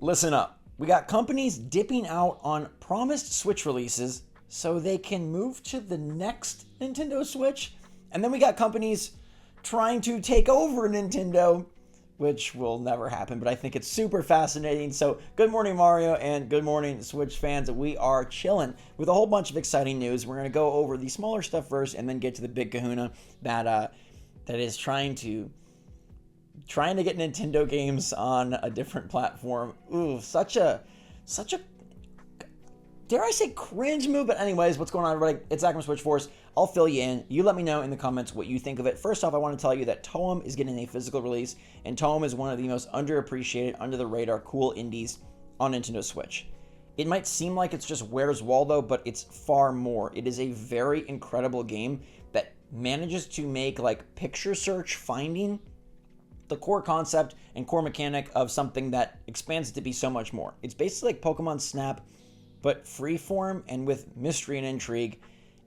Listen up. We got companies dipping out on promised Switch releases so they can move to the next Nintendo Switch. And then we got companies trying to take over Nintendo, which will never happen, but I think it's super fascinating. So good morning, Mario, and good morning, Switch fans. We are chilling with a whole bunch of exciting news. We're going to go over the smaller stuff first and then get to the big kahuna that is trying to get Nintendo games on a different platform. Ooh, such a dare I say cringe move. But anyways, what's going on, everybody? It's Zach from SwitchForce. I'll fill you in. You let me know in the comments what you think of it. First off, I want to tell you that Toem is getting a physical release, and Toem is one of the most underappreciated, under the radar, cool indies on Nintendo Switch. It might seem like it's just Where's Waldo, but it's far more. It is a very incredible game that manages to make like picture search finding the core concept and core mechanic of something that expands it to be so much more. It's basically like Pokemon Snap, but freeform and with mystery and intrigue,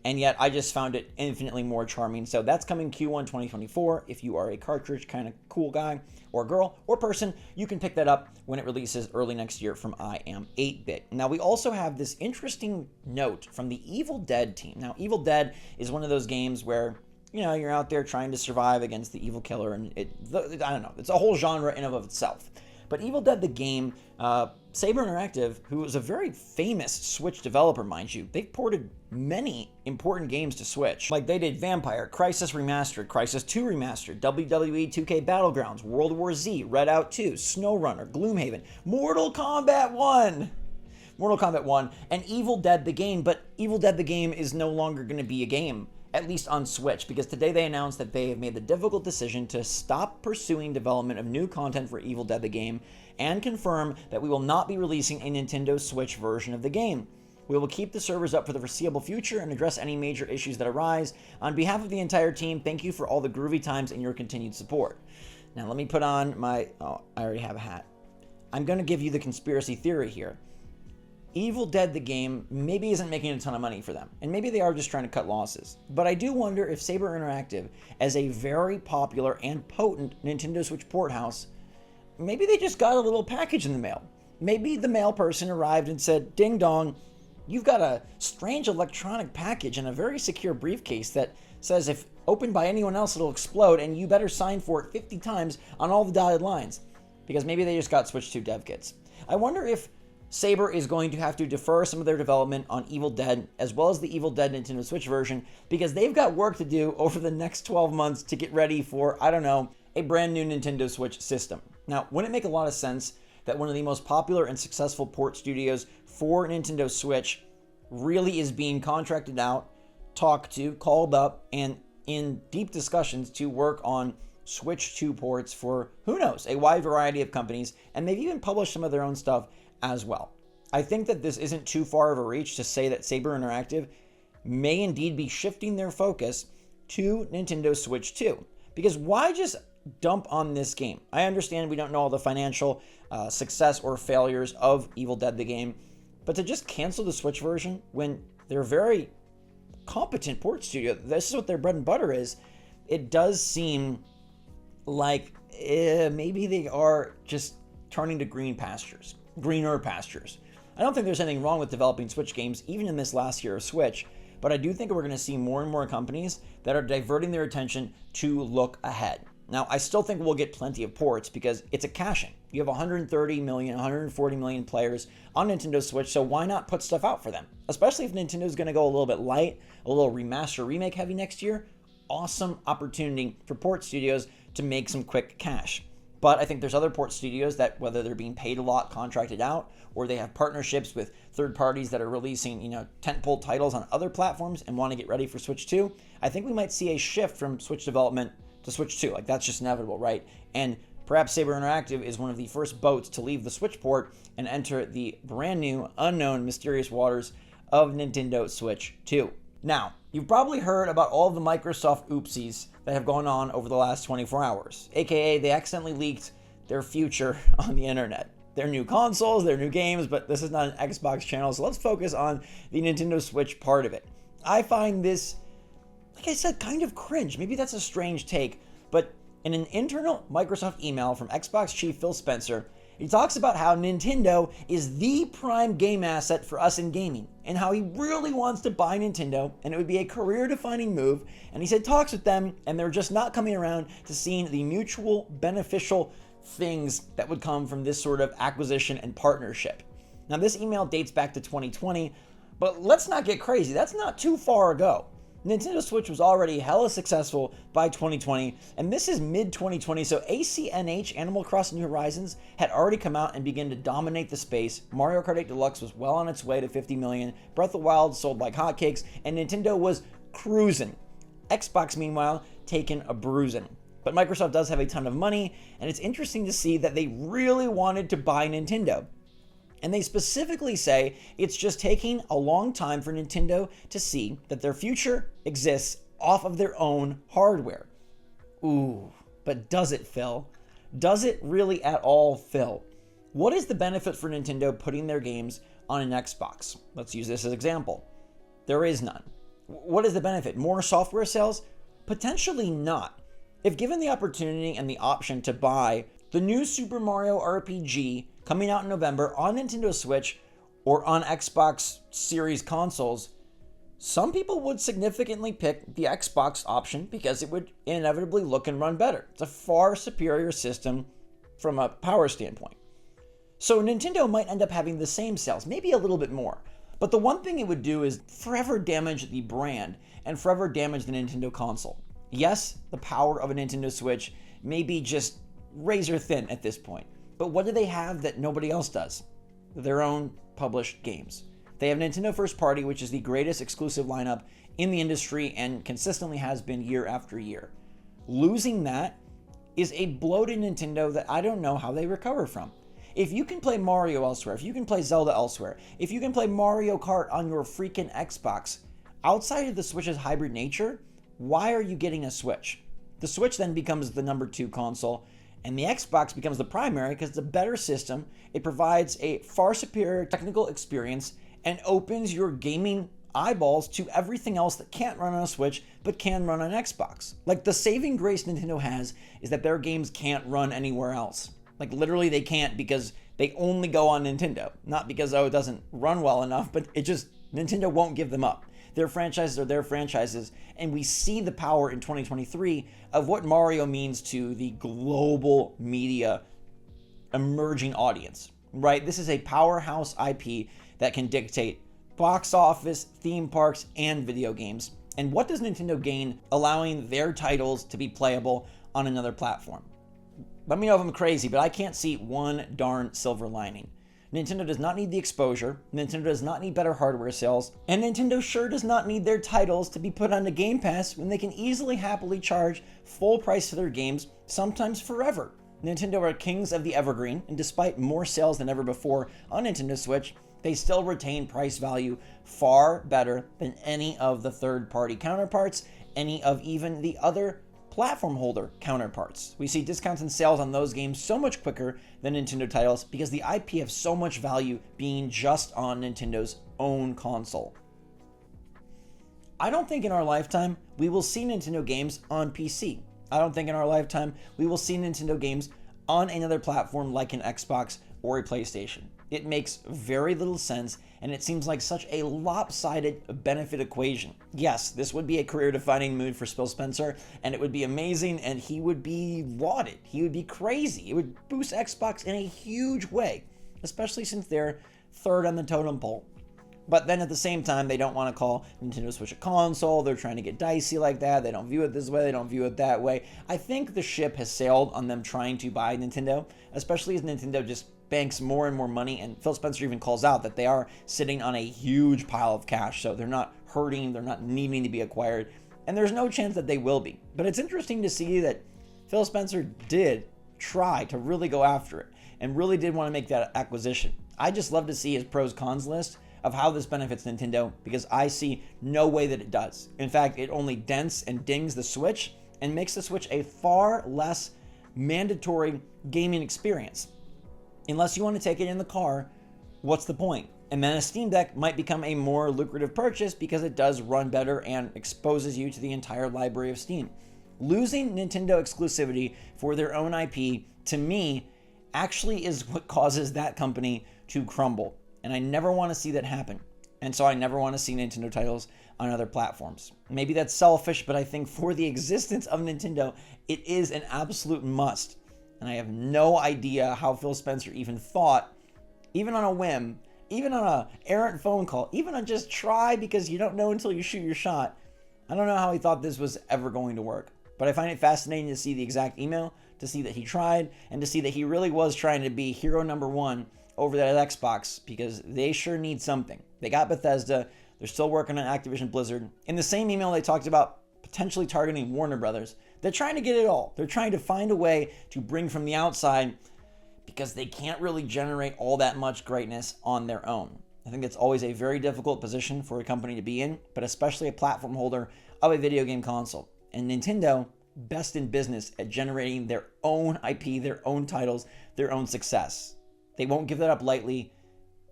and yet I just found it infinitely more charming. So that's coming Q1 2024. If you are a cartridge kind of cool guy or girl or person, you can pick that up when it releases early next year from I Am 8-Bit. Now we also have this interesting note from the Evil Dead team. Now Evil Dead is one of those games where, you know, you're out there trying to survive against the evil killer, and I don't know, it's a whole genre in and of itself. But Evil Dead the game, Saber Interactive, who is a very famous Switch developer, mind you, they've ported many important games to Switch. Like they did Vampire, Crysis Remastered, Crysis 2 Remastered, WWE 2K Battlegrounds, World War Z, Redout 2, SnowRunner, Gloomhaven, Mortal Kombat 1, and Evil Dead the game. But Evil Dead the game is no longer going to be a game, at least on Switch, because today they announced that they have made the difficult decision to stop pursuing development of new content for Evil Dead the game and confirm that we will not be releasing a Nintendo Switch version of the game. We will keep the servers up for the foreseeable future and address any major issues that arise. On behalf of the entire team, thank you for all the groovy times and your continued support. Now let me put on my, I already have a hat. I'm going to give you the conspiracy theory here. Evil Dead the game maybe isn't making a ton of money for them, and maybe they are just trying to cut losses. But I do wonder if Saber Interactive, as a very popular and potent Nintendo Switch port house, maybe they just got a little package in the mail. Maybe the mail person arrived and said, ding dong, you've got a strange electronic package in a very secure briefcase that says if opened by anyone else it'll explode, and you better sign for it 50 times on all the dotted lines. Because maybe they just got Switch 2 dev kits. I wonder if Saber is going to have to defer some of their development on Evil Dead, as well as the Evil Dead Nintendo Switch version, because they've got work to do over the next 12 months to get ready for, I don't know, a brand new Nintendo Switch system. Now, wouldn't it make a lot of sense that one of the most popular and successful port studios for Nintendo Switch really is being contracted out, talked to, called up, and in deep discussions to work on Switch 2 ports for, who knows, a wide variety of companies, and they've even published some of their own stuff as well. I think that this isn't too far of a reach to say that Saber Interactive may indeed be shifting their focus to Nintendo Switch 2. Because why just dump on this game? I understand we don't know all the financial success or failures of Evil Dead the game, but to just cancel the Switch version when they're a very competent port studio, this is what their bread and butter is, it does seem like maybe they are just turning to greener pastures. I don't think there's anything wrong with developing Switch games, even in this last year of Switch, but I do think we're going to see more and more companies that are diverting their attention to look ahead. Now, I still think we'll get plenty of ports because it's a cash-in. You have 130 million, 140 million players on Nintendo Switch, so why not put stuff out for them? Especially if Nintendo's going to go a little bit light, a little remaster, remake heavy next year. Awesome opportunity for port studios to make some quick cash. But I think there's other port studios that, whether they're being paid a lot, contracted out, or they have partnerships with third parties that are releasing, tentpole titles on other platforms and want to get ready for Switch 2, I think we might see a shift from Switch development to Switch 2. Like, that's just inevitable, right? And perhaps Saber Interactive is one of the first boats to leave the Switch port and enter the brand new, unknown, mysterious waters of Nintendo Switch 2. Now, you've probably heard about all the Microsoft oopsies that have gone on over the last 24 hours, aka they accidentally leaked their future on the internet. Their new consoles, their new games, but this is not an Xbox channel, so let's focus on the Nintendo Switch part of it. I find this, like I said, kind of cringe. Maybe that's a strange take, but in an internal Microsoft email from Xbox chief Phil Spencer, He talks about how Nintendo is the prime game asset for us in gaming and how he really wants to buy Nintendo and it would be a career-defining move. And he said talks with them and they're just not coming around to seeing the mutual beneficial things that would come from this sort of acquisition and partnership. Now, this email dates back to 2020, but let's not get crazy. That's not too far ago. Nintendo Switch was already hella successful by 2020, and this is mid-2020, so ACNH, Animal Crossing New Horizons, had already come out and begun to dominate the space. Mario Kart 8 Deluxe was well on its way to 50 million, Breath of the Wild sold like hotcakes, and Nintendo was cruising. Xbox, meanwhile, taking a bruising. But Microsoft does have a ton of money, and it's interesting to see that they really wanted to buy Nintendo. And they specifically say it's just taking a long time for Nintendo to see that their future exists off of their own hardware. Ooh, but does it, Phil? Does it really at all, Phil? What is the benefit for Nintendo putting their games on an Xbox? Let's use this as an example. There is none. What is the benefit? More software sales? Potentially not. If given the opportunity and the option to buy the new Super Mario RPG coming out in November on Nintendo Switch or on Xbox Series consoles, some people would significantly pick the Xbox option because it would inevitably look and run better. It's a far superior system from a power standpoint. So Nintendo might end up having the same sales, maybe a little bit more. But the one thing it would do is forever damage the brand and forever damage the Nintendo console. Yes, the power of a Nintendo Switch may be just razor thin at this point. But what do they have that nobody else does? Their own published games. They have Nintendo First Party, which is the greatest exclusive lineup in the industry and consistently has been year after year. Losing that is a blow to Nintendo that I don't know how they recover from. If you can play Mario elsewhere, if you can play Zelda elsewhere, if you can play Mario Kart on your freaking Xbox, outside of the Switch's hybrid nature, why are you getting a Switch? The Switch then becomes the number 2 console, and the Xbox becomes the primary because it's a better system. It provides a far superior technical experience and opens your gaming eyeballs to everything else that can't run on a Switch but can run on Xbox. Like, the saving grace Nintendo has is that their games can't run anywhere else. Like, literally they can't because they only go on Nintendo. Not because, it doesn't run well enough, but it just, Nintendo won't give them up. Their franchises are their franchises, and we see the power in 2023 of what Mario means to the global media emerging audience, right? This is a powerhouse IP that can dictate box office, theme parks, and video games. And what does Nintendo gain allowing their titles to be playable on another platform? Let me know if I'm crazy, but I can't see one darn silver lining. Nintendo does not need the exposure, Nintendo does not need better hardware sales, and Nintendo sure does not need their titles to be put onto Game Pass when they can easily happily charge full price for their games, sometimes forever. Nintendo are kings of the evergreen, and despite more sales than ever before on Nintendo Switch, they still retain price value far better than any of the third-party counterparts, any of even the other platform holder counterparts. We see discounts and sales on those games so much quicker than Nintendo titles because the IP have so much value being just on Nintendo's own console. I don't think in our lifetime we will see Nintendo games on PC. I don't think in our lifetime we will see Nintendo games on another platform like an Xbox or a PlayStation. It makes very little sense, and it seems like such a lopsided benefit equation. Yes, this would be a career-defining move for Phil Spencer, and it would be amazing, and he would be lauded. He would be crazy. It would boost Xbox in a huge way, especially since they're third on the totem pole. But then at the same time, they don't want to call Nintendo Switch a console. They're trying to get dicey like that. They don't view it this way. They don't view it that way. I think the ship has sailed on them trying to buy Nintendo, especially as Nintendo just banks more and more money, and Phil Spencer even calls out that they are sitting on a huge pile of cash, so they're not hurting, they're not needing to be acquired, and there's no chance that they will be. But it's interesting to see that Phil Spencer did try to really go after it and really did want to make that acquisition. I just love to see his pros cons list of how this benefits Nintendo, because I see no way that it does. In fact, it only dents and dings the Switch and makes the Switch a far less mandatory gaming experience. Unless you want to take it in the car, what's the point? And then a Steam Deck might become a more lucrative purchase because it does run better and exposes you to the entire library of Steam. Losing Nintendo exclusivity for their own IP, to me, actually is what causes that company to crumble. And I never want to see that happen. And so I never want to see Nintendo titles on other platforms. Maybe that's selfish, but I think for the existence of Nintendo, it is an absolute must. And I have no idea how Phil Spencer even thought, even on a whim, even on a errant phone call, even on just try because you don't know until you shoot your shot. I don't know how he thought this was ever going to work. But I find it fascinating to see the exact email, to see that he tried, and to see that he really was trying to be hero number one over that Xbox, because they sure need something. They got Bethesda. They're still working on Activision Blizzard. In the same email, they talked about potentially targeting Warner Brothers. They're trying to get it all. They're trying to find a way to bring from the outside because they can't really generate all that much greatness on their own. I think it's always a very difficult position for a company to be in, but especially a platform holder of a video game console. And Nintendo, best in business at generating their own IP, their own titles, their own success. They won't give that up lightly,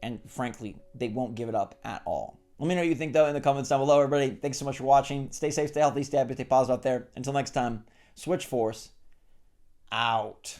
and frankly, they won't give it up at all. Let me know what you think, though, in the comments down below, everybody. Thanks so much for watching. Stay safe, stay healthy, stay happy, stay positive out there. Until next time, SwitchForce out.